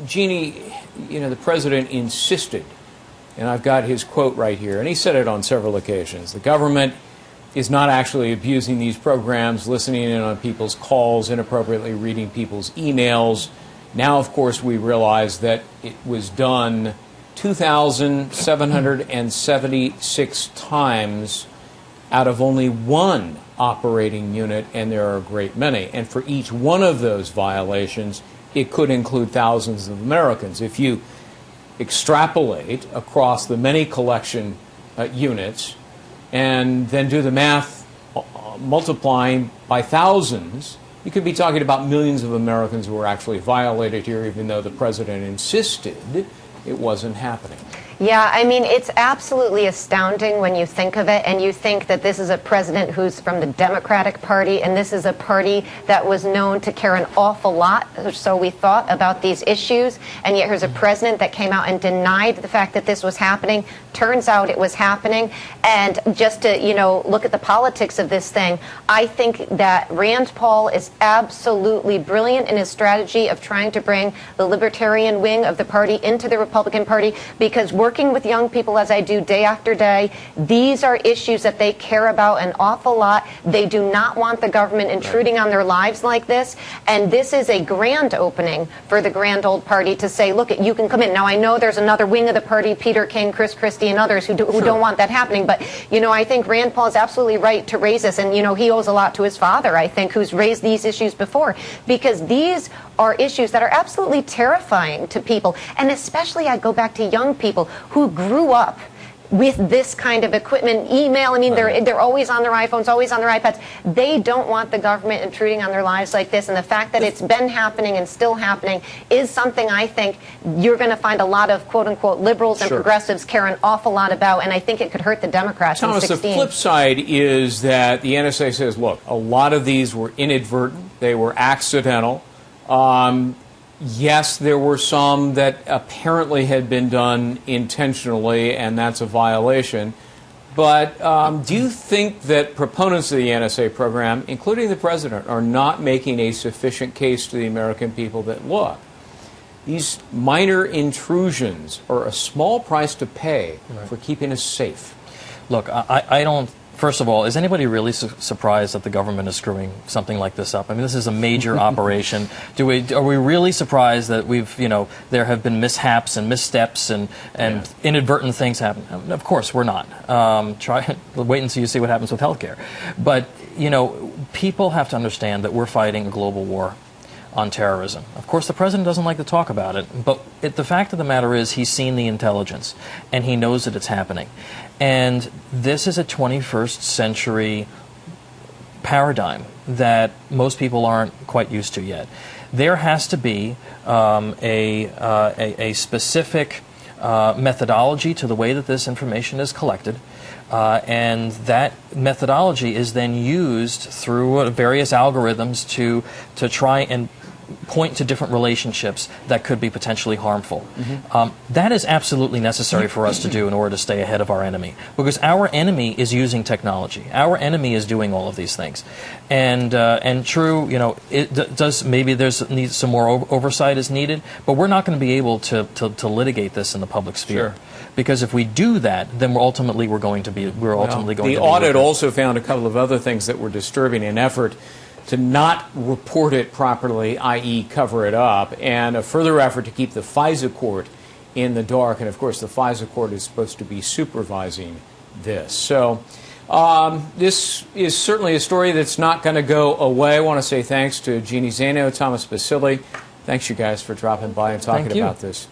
Jeannie, you know, the president insisted, and I've got his quote right here, and he said it on several occasions, the government is not actually abusing these programs, listening in on people's calls, inappropriately reading people's emails. Now, of course, we realize that it was done 2,776 times out of only one operating unit, and there are a great many. And for each one of those violations, it could include thousands of Americans. If you extrapolate across the many collection units and then do the math multiplying by thousands, you could be talking about millions of Americans who were actually violated here, even though the president insisted it wasn't happening. Yeah, I mean, it's absolutely astounding when you think of it, and you think that this is a president who's from the Democratic Party, and this is a party that was known to care an awful lot, or so we thought, about these issues, and yet here's a president that came out and denied the fact that this was happening. Turns out it was happening, and just to, you know, look at the politics of this thing, I think that Rand Paul is absolutely brilliant in his strategy of trying to bring the libertarian wing of the party into the Republican Party, because working with young people, as I do day after day, these are issues that they care about an awful lot. They do not want the government intruding on their lives like this, and this is a grand opening for the grand old party to say, look, you can come in. Now, I know there's another wing of the party, Peter King, Chris Christie, and others who don't want that happening, but, you know, I think Rand Paul is absolutely right to raise this, and, you know, he owes a lot to his father, I think, who's raised these issues before, because these are issues that are absolutely terrifying to people, and especially I go back to young people who grew up with this kind of equipment, email. I mean, they're always on their iPhones, always on their iPads. They don't want the government intruding on their lives like this, and the fact that it's been happening and still happening is something I think you're going to find a lot of quote-unquote liberals and progressives care an awful lot about, and I think it could hurt the Democrats Thomas, in 16. the flip side is that the NSA says, look, a lot of these were inadvertent, they were accidental. Yes, there were some that apparently had been done intentionally, and that's a violation. But do you think that proponents of the NSA program, including the president, are not making a sufficient case to the American people that, look, these minor intrusions are a small price to pay for keeping us safe? Look, I don't... First of all, is anybody really surprised that the government is screwing something like this up? I mean, this is a major operation. Are we really surprised that there have been mishaps and missteps and inadvertent things happen? Of course, we're not. Wait until you see what happens with healthcare. But, you know, people have to understand that we're fighting a global war on terrorism. Of course, the president doesn't like to talk about it, but the fact of the matter is he's seen the intelligence, and he knows that it's happening. And this is a 21st century paradigm that most people aren't quite used to yet. There has to be a specific methodology to the way that this information is collected. And that methodology is then used through various algorithms to try and point to different relationships that could be potentially harmful. That is absolutely necessary for us to do in order to stay ahead of our enemy, because our enemy is using technology. Our enemy is doing all of these things, and true, you know, maybe there's some more oversight is needed, but we're not going to be able to litigate this in the public sphere. Because if we do that, then we're ultimately going to be. The audit also found a couple of other things that were disturbing. An effort to not report it properly, i.e. cover it up, and a further effort to keep the FISA court in the dark. And, of course, the FISA court is supposed to be supervising this. So this is certainly a story that's not going to go away. I want to say thanks to Jeanne Zaino, Thomas Basile. Thanks, you guys, for dropping by and talking about this.